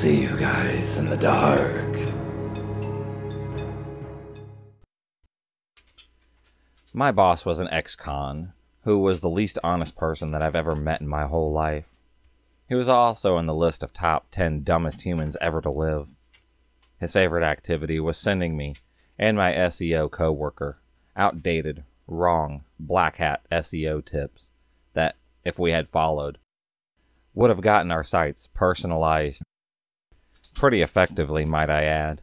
see you guys in the dark. My boss was an ex-con, who was the least honest person that I've ever met in my whole life. He was also in the list of top 10 dumbest humans ever to live. His favorite activity was sending me and my SEO coworker outdated, wrong, black hat SEO tips that, if we had followed, would have gotten our sites personalized pretty effectively, might I add.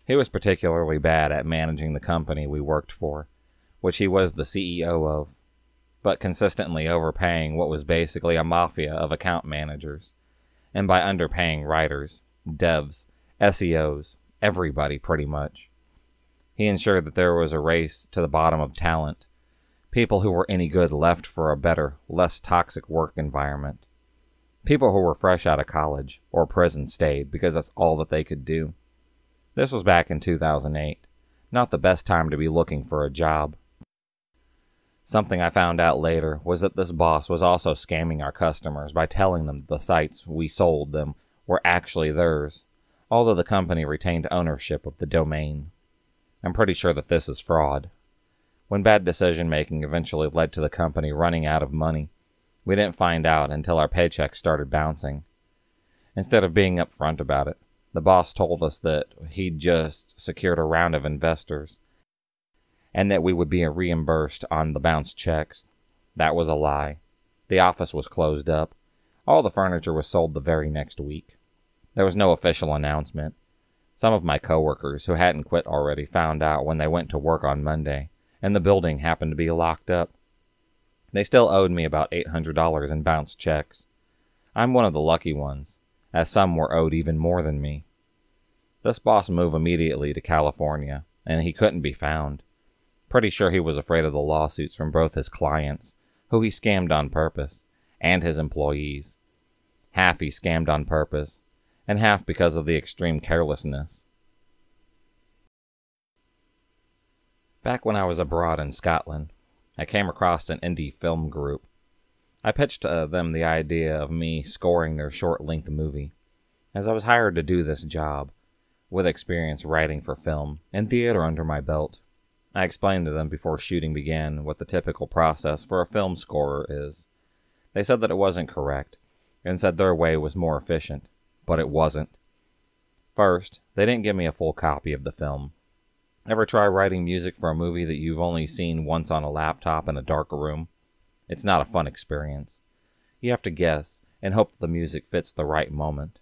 He was particularly bad at managing the company we worked for, which he was the CEO of, but consistently overpaying what was basically a mafia of account managers, and by underpaying writers, devs, SEOs, everybody pretty much. He ensured that there was a race to the bottom of talent, people who were any good left for a better, less toxic work environment. People who were fresh out of college or prison stayed because that's all that they could do. This was back in 2008, not the best time to be looking for a job. Something I found out later was that this boss was also scamming our customers by telling them the sites we sold them were actually theirs, although the company retained ownership of the domain. I'm pretty sure that this is fraud. When bad decision-making eventually led to the company running out of money, we didn't find out until our paychecks started bouncing. Instead of being upfront about it, the boss told us that he'd just secured a round of investors, and that we would be reimbursed on the bounced checks. That was a lie. The office was closed up. All the furniture was sold the very next week. There was no official announcement. Some of my coworkers who hadn't quit already found out when they went to work on Monday, and the building happened to be locked up. They still owed me about $800 in bounced checks. I'm one of the lucky ones, as some were owed even more than me. This boss moved immediately to California, and he couldn't be found. Pretty sure he was afraid of the lawsuits from both his clients, who he scammed on purpose, and his employees. Half he scammed on purpose, and half because of the extreme carelessness. Back when I was abroad in Scotland, I came across an indie film group. I pitched them the idea of me scoring their short-length movie, as I was hired to do this job, with experience writing for film and theater under my belt. I explained to them before shooting began what the typical process for a film scorer is. They said that it wasn't correct, and said their way was more efficient, but it wasn't. First, they didn't give me a full copy of the film. Ever try writing music for a movie that you've only seen once on a laptop in a dark room? It's not a fun experience. You have to guess and hope that the music fits the right moment.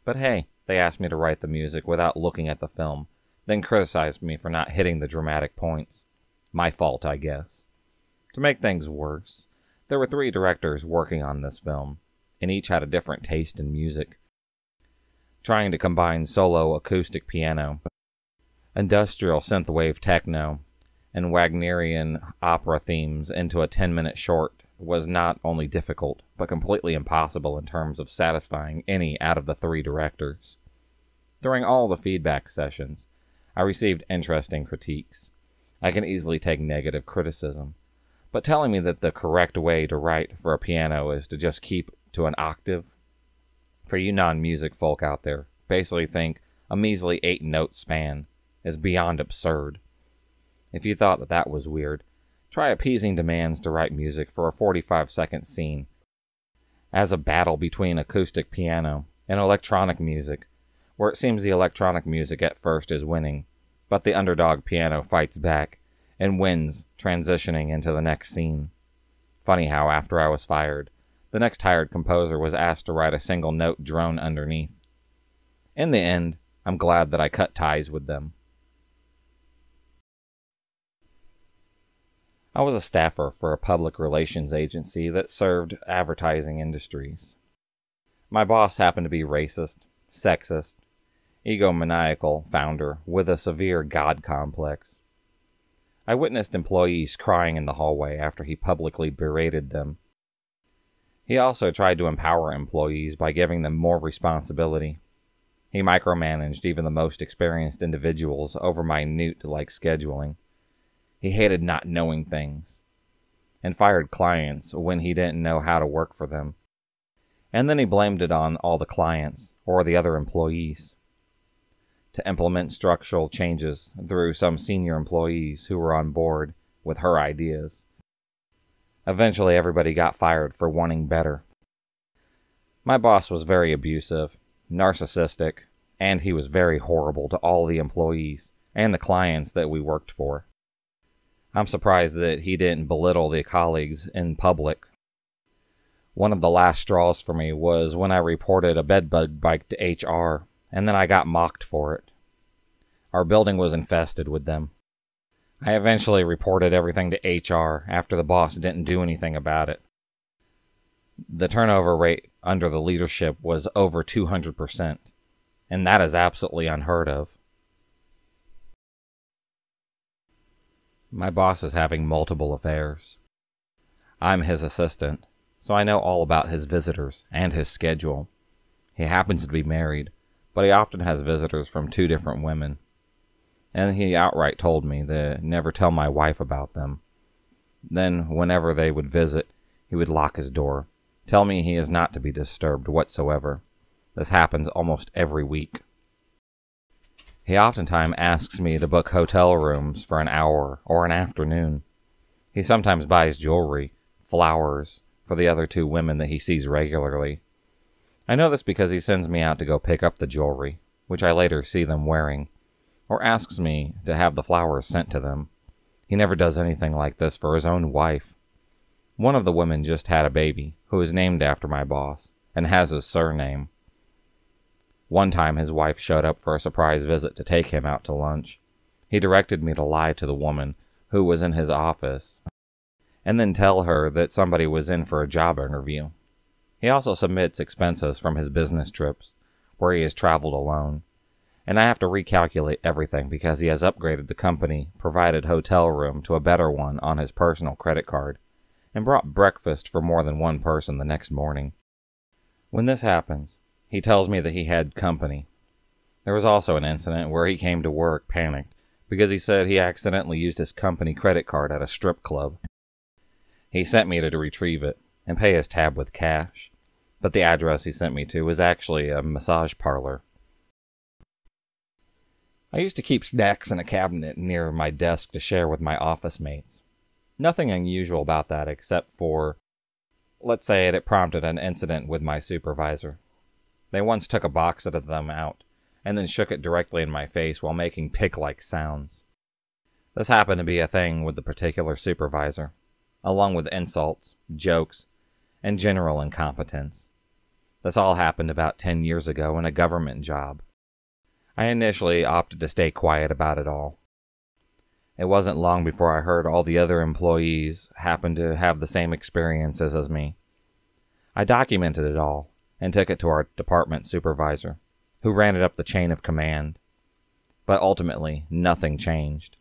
But hey, they asked me to write the music without looking at the film, then criticized me for not hitting the dramatic points. My fault, I guess. To make things worse, there were 3 directors working on this film, and each had a different taste in music. Trying to combine solo acoustic piano, industrial synthwave techno, and Wagnerian opera themes into a 10-minute short was not only difficult, but completely impossible in terms of satisfying any out of the 3 directors. During all the feedback sessions, I received interesting critiques. I can easily take negative criticism, but telling me that the correct way to write for a piano is to just keep to an octave? For you non-music folk out there, basically think a measly 8-note span is beyond absurd. If you thought that that was weird, try appeasing demands to write music for a 45-second scene as a battle between acoustic piano and electronic music, where it seems the electronic music at first is winning, but the underdog piano fights back and wins, transitioning into the next scene. Funny how after I was fired, the next hired composer was asked to write a single note drone underneath. In the end, I'm glad that I cut ties with them. I was a staffer for a public relations agency that served advertising industries. My boss happened to be racist, sexist, egomaniacal founder with a severe God complex. I witnessed employees crying in the hallway after he publicly berated them. He also tried to empower employees by giving them more responsibility. He micromanaged even the most experienced individuals over minute-like scheduling. He hated not knowing things, and fired clients when he didn't know how to work for them, And then he blamed it on all the clients or the other employees. To implement structural changes through some senior employees who were on board with her ideas. Eventually, everybody got fired for wanting better. My boss was very abusive, narcissistic, and he was very horrible to all the employees and the clients that we worked for. I'm surprised that he didn't belittle the colleagues in public. One of the last straws for me was when I reported a bedbug bite to HR, and then I got mocked for it. Our building was infested with them. I eventually reported everything to HR after the boss didn't do anything about it. The turnover rate under the leadership was over 200%, and that is absolutely unheard of. My boss is having multiple affairs. I'm his assistant, so I know all about his visitors and his schedule. He happens to be married, but he often has visitors from 2 different women. And he outright told me to never tell my wife about them. Then, whenever they would visit, he would lock his door, tell me he is not to be disturbed whatsoever. This happens almost every week. He oftentimes asks me to book hotel rooms for an hour or an afternoon. He sometimes buys jewelry, flowers, for the other 2 women that he sees regularly. I know this because he sends me out to go pick up the jewelry, which I later see them wearing, or asks me to have the flowers sent to them. He never does anything like this for his own wife. One of the women just had a baby, who is named after my boss, and has his surname. One time his wife showed up for a surprise visit to take him out to lunch. He directed me to lie to the woman, who was in his office, and then tell her that somebody was in for a job interview. He also submits expenses from his business trips, where he has traveled alone, and I have to recalculate everything because he has upgraded the company-provided hotel room to a better one on his personal credit card, and brought breakfast for more than one person the next morning. When this happens, he tells me that he had company. There was also an incident where he came to work panicked because he said he accidentally used his company credit card at a strip club. He sent me to retrieve it and pay his tab with cash, but the address he sent me to was actually a massage parlor. I used to keep snacks in a cabinet near my desk to share with my office mates. Nothing unusual about that except for, let's say it prompted an incident with my supervisor. They once took a box of them out, and then shook it directly in my face while making pig-like sounds. This happened to be a thing with the particular supervisor, along with insults, jokes, and general incompetence. This all happened about 10 years ago in a government job. I initially opted to stay quiet about it all. It wasn't long before I heard all the other employees happened to have the same experiences as me. I documented it all and took it to our department supervisor, who ran it up the chain of command. But ultimately, nothing changed.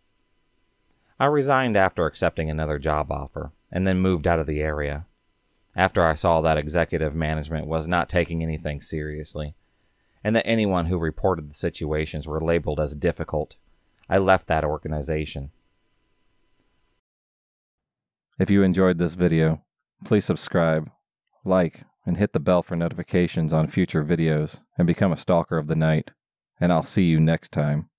I resigned after accepting another job offer, and then moved out of the area. After I saw that executive management was not taking anything seriously, and that anyone who reported the situations were labeled as difficult, I left that organization. If you enjoyed this video, please subscribe, like, and hit the bell for notifications on future videos, and become a stalker of the night. And I'll see you next time.